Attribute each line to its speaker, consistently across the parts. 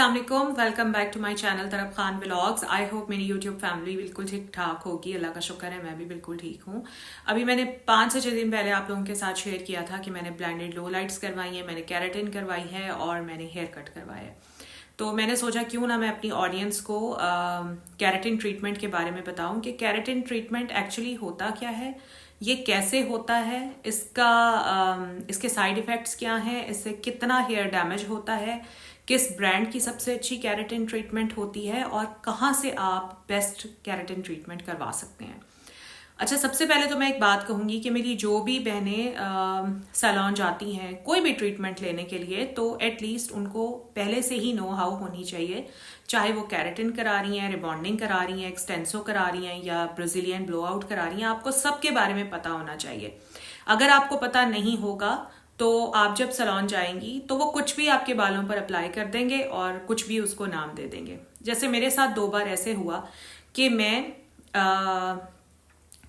Speaker 1: अस्सलाम वालेकुम, welcome back to my channel Taraf Khan vlogs. I hope मेरी यूट्यूब फैमिली बिल्कुल ठीक ठाक होगी। अल्लाह का शुक्र है, मैं भी बिल्कुल ठीक हूँ। अभी मैंने 5 से 6 दिन पहले आप लोगों के साथ शेयर किया था कि मैंने ब्लेंडेड लो लाइट्स करवाई है, मैंने केराटिन करवाई है और मैंने हेयर कट करवाया है। तो मैंने सोचा क्यों ना मैं अपनी ऑडियंस को केराटिन ट्रीटमेंट के बारे में बताऊं कि केराटिन ट्रीटमेंट एक्चुअली होता क्या है, ये कैसे होता है, इसके साइड इफ़ेक्ट्स क्या हैं, इससे कितना हेयर डैमेज होता है, किस ब्रांड की सबसे अच्छी केराटिन ट्रीटमेंट होती है और कहाँ से आप बेस्ट केराटिन ट्रीटमेंट करवा सकते हैं। अच्छा, सबसे पहले तो मैं एक बात कहूँगी कि मेरी जो भी बहनें सैलून जाती हैं कोई भी ट्रीटमेंट लेने के लिए, तो एटलीस्ट उनको पहले से ही नो हाउ होनी चाहिए। चाहे वो केराटिन करा रही हैं, रिबॉन्डिंग करा रही हैं, एक्सटेंसो करा रही हैं या ब्राजीलियन ब्लो आउट करा रही हैं, आपको सबके बारे में पता होना चाहिए। अगर आपको पता नहीं होगा तो आप जब सैलून जाएंगी तो वो कुछ भी आपके बालों पर अप्लाई कर देंगे और कुछ भी उसको नाम दे देंगे। जैसे मेरे साथ 2 बार ऐसे हुआ कि मैं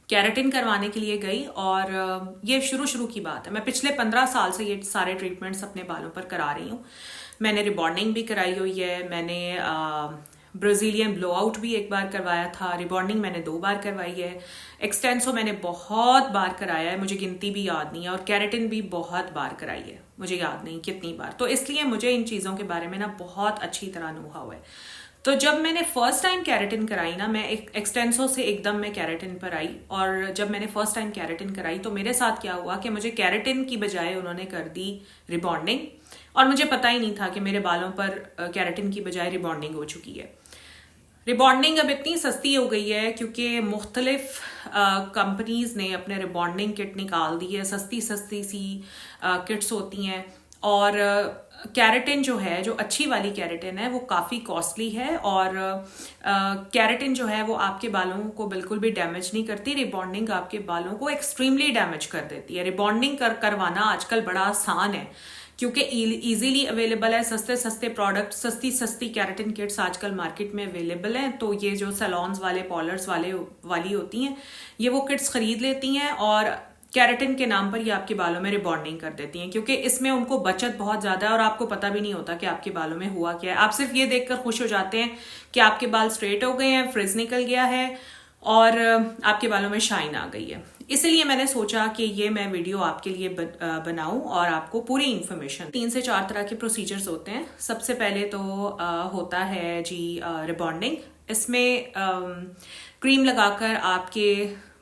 Speaker 1: केराटिन करवाने के लिए गई और ये शुरू की बात है, मैं पिछले 15 साल से ये सारे ट्रीटमेंट्स अपने बालों पर करा रही हूँ। मैंने रिबॉन्डिंग भी कराई हुई है, मैंने ब्राजीलियन ब्लो आउट भी एक बार करवाया था, रिबॉन्डिंग मैंने 2 बार करवाई है, एक्सटेंसो मैंने बहुत बार कराया है, मुझे गिनती भी याद नहीं है, और केराटिन भी बहुत बार कराई है, मुझे याद नहीं कितनी बार। तो इसलिए मुझे इन चीज़ों के बारे में ना बहुत अच्छी तरह नो हाउ है। तो जब मैंने फर्स्ट टाइम केराटिन कराई ना, मैं एक एक्सटेंसो से एकदम मैं केराटिन पर आई, और जब मैंने फर्स्ट टाइम केराटिन कराई तो मेरे साथ क्या हुआ कि मुझे केराटिन की बजाय उन्होंने कर दी रिबॉन्डिंग, और मुझे पता ही नहीं था कि मेरे बालों पर केराटिन की बजाय रिबॉन्डिंग हो चुकी है। रिबॉन्डिंग अब इतनी सस्ती हो गई है क्योंकि मुख्तलिफ कंपनीज ने अपने रिबॉन्डिंग किट निकाल दी है, सस्ती सस्ती सी किट्स होती हैं, और केराटिन जो है, जो अच्छी वाली केराटिन है, वो काफ़ी कॉस्टली है, और केराटिन जो है वो आपके बालों को बिल्कुल भी डैमेज नहीं करती। रिबॉन्डिंग आपके बालों को एक्सट्रीमली डैमेज कर देती है। रिबॉन्डिंग करवाना आजकल बड़ा आसान है क्योंकि इजीली अवेलेबल है, सस्ते सस्ते प्रोडक्ट, सस्ती केराटिन किट्स आजकल मार्केट में अवेलेबल हैं। तो ये जो सैलून्स वाले, पार्लर्स वाली होती हैं, ये वो किट्स खरीद लेती हैं और केराटिन के नाम पर ये आपके बालों में रिबॉन्डिंग कर देती हैं, क्योंकि इसमें उनको बचत बहुत ज़्यादा है और आपको पता भी नहीं होता कि आपके बालों में हुआ क्या है। आप सिर्फ ये देखकर खुश हो जाते हैं कि आपके बाल स्ट्रेट हो गए हैं, फ्रिज निकल गया है और आपके बालों में शाइन आ गई है। इसलिए मैंने सोचा कि ये मैं वीडियो आपके लिए बनाऊं और आपको पूरी इन्फॉर्मेशन। 3 से 4 तरह के प्रोसीजर्स होते हैं। सबसे पहले तो होता है जी रिबॉन्डिंग। इसमें क्रीम लगाकर आपके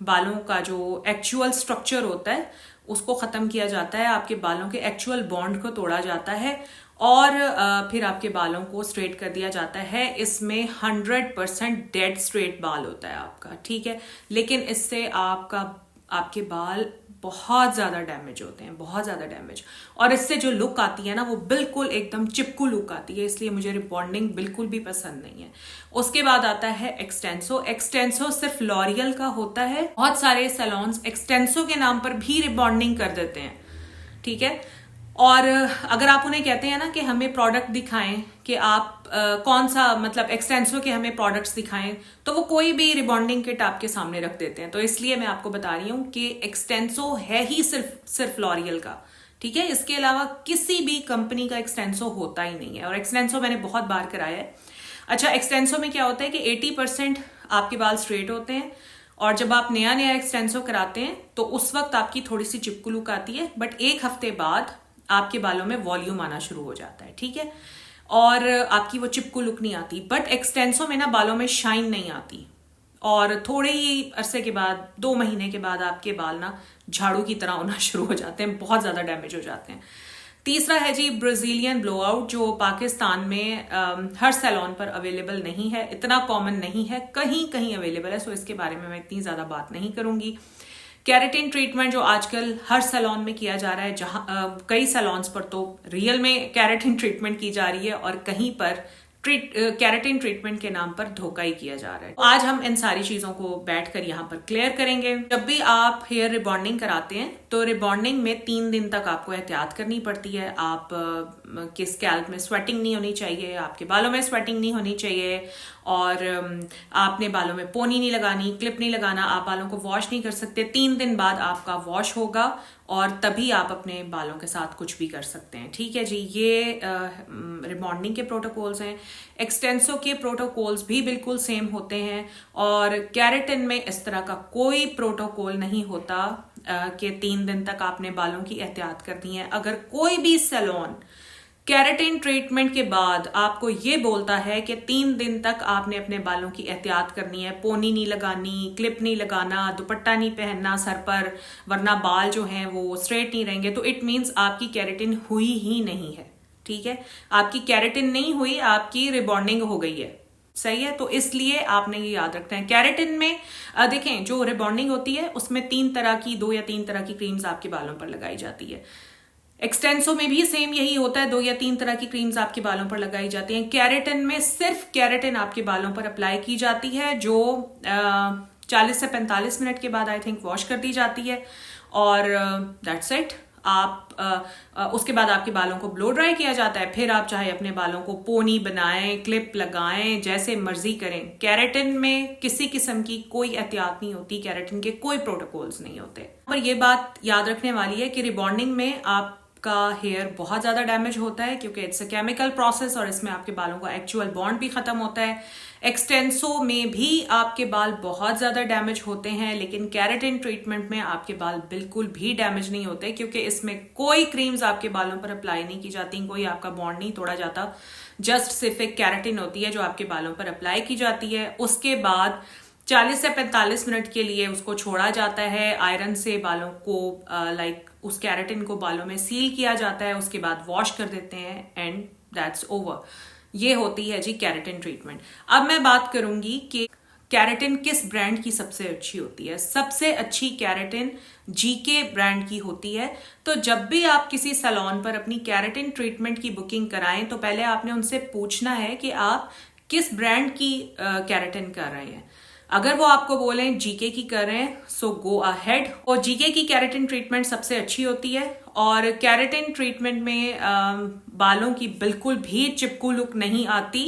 Speaker 1: बालों का जो एक्चुअल स्ट्रक्चर होता है उसको ख़त्म किया जाता है, आपके बालों के एक्चुअल बॉन्ड को तोड़ा जाता है और फिर आपके बालों को स्ट्रेट कर दिया जाता है। इसमें 100% डेड स्ट्रेट बाल होता है आपका, ठीक है, लेकिन इससे आपके बाल बहुत ज़्यादा डैमेज होते हैं, बहुत ज़्यादा डैमेज, और इससे जो लुक आती है ना वो बिल्कुल एकदम चिपकू लुक आती है, इसलिए मुझे रिबॉन्डिंग बिल्कुल भी पसंद नहीं है। उसके बाद आता है एक्सटेंसो। एक्सटेंसो सिर्फ लॉरियल का होता है। बहुत सारे सैलून्स एक्सटेंसो के नाम पर भी रिबॉन्डिंग कर देते हैं, ठीक है। और अगर आप उन्हें कहते हैं ना कि हमें प्रोडक्ट दिखाएं कि आप कौन सा, मतलब एक्सटेंसो के हमें प्रोडक्ट्स दिखाएं, तो वो कोई भी रिबॉन्डिंग किट आपके सामने रख देते हैं। तो इसलिए मैं आपको बता रही हूँ कि एक्सटेंसो है ही सिर्फ लॉरियल का, ठीक है। इसके अलावा किसी भी कंपनी का एक्सटेंसो होता ही नहीं है, और एक्सटेंसो मैंने बहुत बार कराया है। अच्छा, एक्सटेंसो में क्या होता है कि 80% आपके बाल स्ट्रेट होते हैं, और जब आप नया नया एक्सटेंसो कराते हैं तो उस वक्त आपकी थोड़ी सी चिपकू लुक आती है, बट 1 हफ्ते बाद आपके बालों में वॉल्यूम आना शुरू हो जाता है, ठीक है, और आपकी वो चिपकू लुक नहीं आती। बट एक्सटेंसो में ना बालों में शाइन नहीं आती, और थोड़े ही अरसे के बाद, 2 महीने के बाद आपके बाल ना झाड़ू की तरह होना शुरू हो जाते हैं, बहुत ज़्यादा डैमेज हो जाते हैं। तीसरा है जी ब्राजीलियन ब्लो आउट, जो पाकिस्तान में हर सैलून पर अवेलेबल नहीं है, इतना कॉमन नहीं है, कहीं कहीं अवेलेबल है, सो इसके बारे में मैं इतनी ज़्यादा बात नहीं करूँगी। केराटिन ट्रीटमेंट जो आजकल हर सैलून में किया जा रहा है, जहाँ कई सैलून्स पर तो रियल में केराटिन ट्रीटमेंट की जा रही है और कहीं पर केराटिन ट्रीटमेंट के नाम पर धोखा ही किया जा रहा है। आज हम इन सारी चीज़ों को बैठकर यहाँ पर क्लियर करेंगे। जब भी आप हेयर रिबॉन्डिंग कराते हैं तो रिबॉन्डिंग में 3 दिन तक आपको एहतियात करनी पड़ती है। आप के स्कैल्प में स्वेटिंग नहीं होनी चाहिए, आपके बालों में स्वेटिंग नहीं होनी चाहिए, और आपने बालों में पोनी नहीं लगानी, क्लिप नहीं लगाना, आप बालों को वॉश नहीं कर सकते। 3 दिन बाद आपका वॉश होगा और तभी आप अपने बालों के साथ कुछ भी कर सकते हैं। ठीक है जी, ये रिबॉन्डिंग के प्रोटोकॉल्स हैं। एक्सटेंसो के प्रोटोकॉल्स भी बिल्कुल सेम होते हैं, और केराटिन में इस तरह का कोई प्रोटोकॉल नहीं होता कि 3 दिन तक आपने बालों की एहतियात करनी है। अगर कोई भी सैलून केराटिन ट्रीटमेंट के बाद आपको ये बोलता है कि 3 दिन तक आपने अपने बालों की एहतियात करनी है, पोनी नहीं लगानी, क्लिप नहीं लगाना, दुपट्टा नहीं पहनना सर पर, वरना बाल जो हैं वो स्ट्रेट नहीं रहेंगे, तो इट मीन्स आपकी केराटिन हुई ही नहीं है। ठीक है, आपकी केराटिन नहीं हुई, आपकी रिबॉन्डिंग हो गई है। सही है, तो इसलिए आपने ये याद रखना है। केराटिन में देखें, जो रिबॉन्डिंग होती है उसमें 2 या 3 तरह की क्रीम्स आपके बालों पर लगाई जाती है। एक्सटेंसो में भी सेम यही होता है, 2 या 3 तरह की क्रीम्स आपके बालों पर लगाई जाती हैं। केराटिन में सिर्फ केराटिन आपके बालों पर अप्लाई की जाती है, जो 40 से 45 मिनट के बाद आई थिंक वॉश कर दी जाती है, और दैट्स इट। आप उसके बाद आपके बालों को ब्लो ड्राई किया जाता है। फिर आप चाहे अपने बालों को पोनी बनाएं, क्लिप लगाएं, जैसे मर्जी करें। केराटिन में किसी किस्म की कोई एहतियात नहीं होती, केराटिन के कोई प्रोटोकॉल्स नहीं होते। पर ये बात याद रखने वाली है कि रिबॉन्डिंग में आपका हेयर बहुत ज्यादा डैमेज होता है, क्योंकि इट्स अ केमिकल प्रोसेस और इसमें आपके बालों का एक्चुअल बॉन्ड भी खत्म होता है। एक्सटेंसो में भी आपके बाल बहुत ज्यादा डैमेज होते हैं, लेकिन केराटिन ट्रीटमेंट में आपके बाल बिल्कुल भी डैमेज नहीं होते, क्योंकि इसमें कोई क्रीम्स आपके बालों पर अप्लाई नहीं की जाती, कोई आपका बॉन्ड नहीं तोड़ा जाता। जस्ट सिर्फ एक केराटिन होती है जो आपके बालों पर अप्लाई की जाती है। उसके बाद 40 से 45 मिनट के लिए उसको छोड़ा जाता है, आयरन से बालों को उस केराटिन को बालों में सील किया जाता है, उसके बाद वॉश कर देते हैं, एंड दैट्स ओवर। ये होती है जी केराटिन ट्रीटमेंट। अब मैं बात करूंगी कि केराटिन किस ब्रांड की सबसे अच्छी होती है। सबसे अच्छी केराटिन जीके ब्रांड की होती है। तो जब भी आप किसी सैलून पर अपनी केराटिन ट्रीटमेंट की बुकिंग कराएं, तो पहले आपने उनसे पूछना है कि आप किस ब्रांड की केराटिन कर रहे हैं। अगर वो आपको बोलें जीके की कर रहे हैं, सो गो अहेड। और जीके की केराटिन ट्रीटमेंट सबसे अच्छी होती है, और केराटिन ट्रीटमेंट में बालों की बिल्कुल भी चिपकू लुक नहीं आती,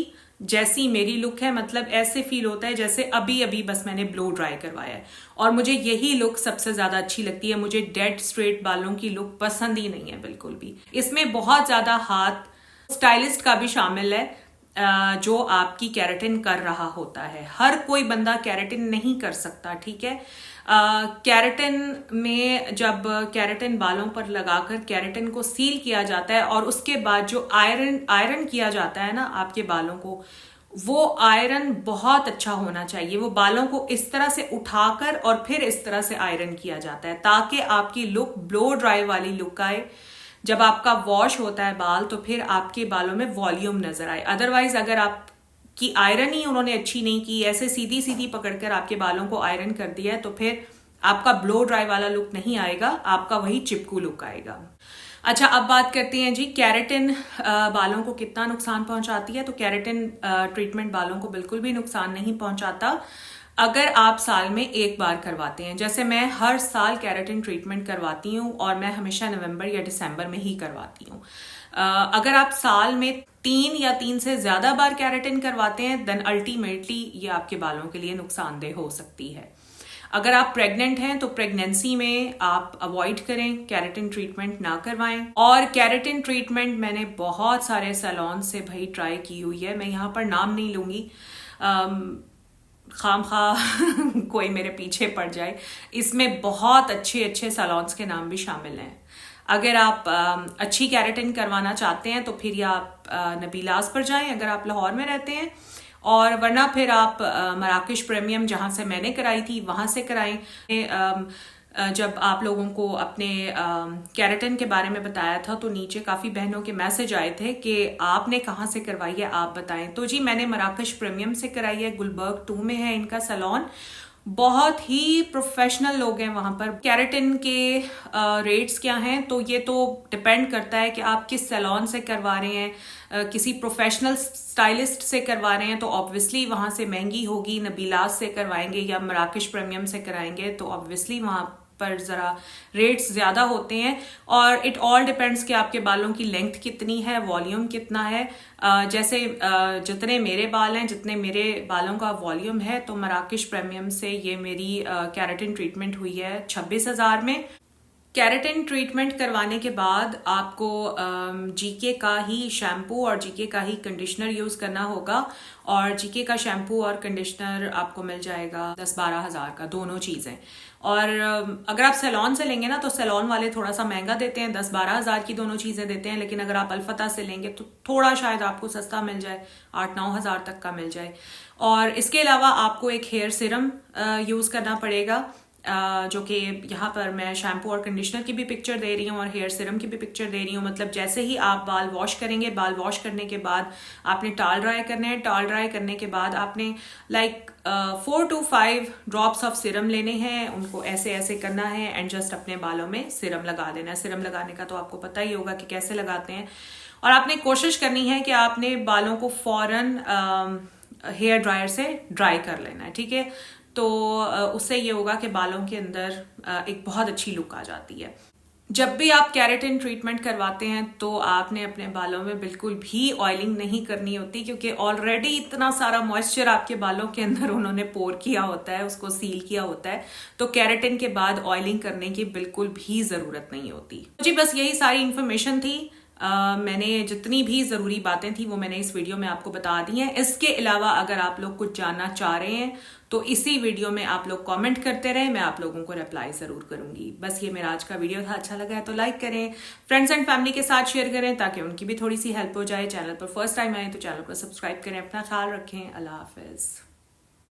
Speaker 1: जैसी मेरी लुक है। मतलब ऐसे फील होता है जैसे अभी अभी बस मैंने ब्लो ड्राई करवाया है, और मुझे यही लुक सबसे ज्यादा अच्छी लगती है। मुझे डेड स्ट्रेट बालों की लुक पसंद ही नहीं है बिल्कुल भी। इसमें बहुत ज्यादा हाथ स्टाइलिस्ट का भी शामिल है, जो आपकी केराटिन कर रहा होता है। हर कोई बंदा केराटिन नहीं कर सकता। ठीक है, केराटिन में जब केराटिन बालों पर लगाकर केराटिन को सील किया जाता है, और उसके बाद जो आयरन किया जाता है ना आपके बालों को, वो आयरन बहुत अच्छा होना चाहिए। वो बालों को इस तरह से उठाकर और फिर इस तरह से आयरन किया जाता है, ताकि आपकी लुक ब्लो ड्राई वाली लुक आए। जब आपका वॉश होता है बाल, तो फिर आपके बालों में वॉल्यूम नजर आए। अदरवाइज अगर आपकी आयरन ही उन्होंने अच्छी नहीं की, ऐसे सीधी सीधी पकड़कर आपके बालों को आयरन कर दिया है, तो फिर आपका ब्लो ड्राई वाला लुक नहीं आएगा, आपका वही चिपकू लुक आएगा। अच्छा, अब बात करते हैं जी केराटिन बालों को कितना नुकसान पहुंचाती है। तो केराटिन ट्रीटमेंट बालों को बिल्कुल भी नुकसान नहीं पहुंचाता, अगर आप साल में एक बार करवाते हैं। जैसे मैं हर साल केराटिन ट्रीटमेंट करवाती हूँ, और मैं हमेशा नवंबर या दिसंबर में ही करवाती हूँ। अगर आप साल में 3 या 3 से ज्यादा बार केराटिन करवाते हैं, देन अल्टीमेटली ये आपके बालों के लिए नुकसानदेह हो सकती है। अगर आप प्रेग्नेंट हैं तो प्रेगनेंसी में आप अवॉइड करें, केराटिन ट्रीटमेंट ना करवाएं। और केराटिन ट्रीटमेंट मैंने बहुत सारे सैलून से भाई ट्राई की हुई है, मैं यहाँ पर नाम नहीं लूंगी, खामखा कोई मेरे पीछे पड़ जाए। इसमें बहुत अच्छे अच्छे सैलून्स के नाम भी शामिल हैं। अगर आप अच्छी केराटिन करवाना चाहते हैं तो फिर या आप नबीलास पर जाएं अगर आप लाहौर में रहते हैं, और वरना फिर आप मराकश प्रीमियम जहां से मैंने कराई थी वहां से कराएं। जब आप लोगों को अपने केराटिन के बारे में बताया था, तो नीचे काफ़ी बहनों के मैसेज आए थे कि आपने कहाँ से करवाई है, आप बताएं। तो जी मैंने मराकश प्रीमियम से कराई है, गुलबर्ग 2 में है इनका सैलून। बहुत ही प्रोफेशनल लोग हैं वहाँ पर। केराटिन के रेट्स क्या हैं, तो ये तो डिपेंड करता है कि आप किस सैलून से करवा रहे हैं। किसी प्रोफेशनल स्टाइलिस्ट से करवा रहे हैं तो ऑब्वियसली वहाँ से महंगी होगी। नबीलास से करवाएंगे या मराकश प्रीमियम से कराएंगे तो ऑब्वियसली वहाँ पर ज़रा रेट्स ज़्यादा होते हैं। और इट ऑल डिपेंड्स कि आपके बालों की लेंथ कितनी है, वॉल्यूम कितना है। जैसे जितने मेरे बाल हैं, जितने मेरे बालों का वॉल्यूम है, तो मराकश प्रीमियम से ये मेरी केराटिन ट्रीटमेंट हुई है 26,000 में। केराटिन ट्रीटमेंट करवाने के बाद आपको जीके का ही शैम्पू और जीके का ही कंडीशनर यूज़ करना होगा, और जीके का शैम्पू और कंडीशनर आपको मिल जाएगा 10-12 हज़ार का, दोनों चीज़ें। और अगर आप सैलॉन से लेंगे ना तो सैलॉन वाले थोड़ा सा महंगा देते हैं, 10-12 हज़ार की दोनों चीज़ें देते हैं, लेकिन अगर आप अल्फता से लेंगे तो थोड़ा शायद आपको सस्ता मिल जाए, 8-9 हज़ार तक का मिल जाए। और इसके अलावा आपको एक हेयर सीरम यूज़ करना पड़ेगा, जो कि यहाँ पर मैं शैम्पू और कंडीशनर की भी पिक्चर दे रही हूँ और हेयर सीरम की भी पिक्चर दे रही हूँ। मतलब जैसे ही आप बाल वॉश करेंगे, बाल वॉश करने के बाद आपने टाल ड्राई करने हैं, टाल ड्राई करने के बाद आपने 4 to 5 ड्रॉप्स ऑफ सीरम लेने हैं, उनको ऐसे ऐसे करना है एंड जस्ट अपने बालों में सीरम लगा देना है। सीरम लगाने का तो आपको पता ही होगा कि कैसे लगाते हैं। और आपने कोशिश करनी है कि आपने बालों को फौरन हेयर ड्रायर से ड्राई कर लेना है, ठीक है। तो उससे ये होगा कि बालों के अंदर एक बहुत अच्छी लुक आ जाती है। जब भी आप केराटिन ट्रीटमेंट करवाते हैं तो आपने अपने बालों में बिल्कुल भी ऑयलिंग नहीं करनी होती, क्योंकि ऑलरेडी इतना सारा मॉइस्चर आपके बालों के अंदर उन्होंने पोर किया होता है, उसको सील किया होता है। तो केराटिन के बाद ऑयलिंग करने की बिल्कुल भी ज़रूरत नहीं होती। जी बस यही सारी इन्फॉर्मेशन थी। मैंने जितनी भी ज़रूरी बातें थी वो मैंने इस वीडियो में आपको बता दी हैं। इसके अलावा अगर आप लोग कुछ जानना चाह रहे हैं तो इसी वीडियो में आप लोग कमेंट करते रहें, मैं आप लोगों को रिप्लाई ज़रूर करूंगी। बस ये मेरा आज का वीडियो था, अच्छा लगा है तो लाइक करें, फ्रेंड्स एंड फैमिली के साथ शेयर करें ताकि उनकी भी थोड़ी सी हेल्प हो जाए। चैनल पर फर्स्ट टाइम आए तो चैनल को सब्सक्राइब करें। अपना ख्याल रखें। अल्लाह हाफिज़।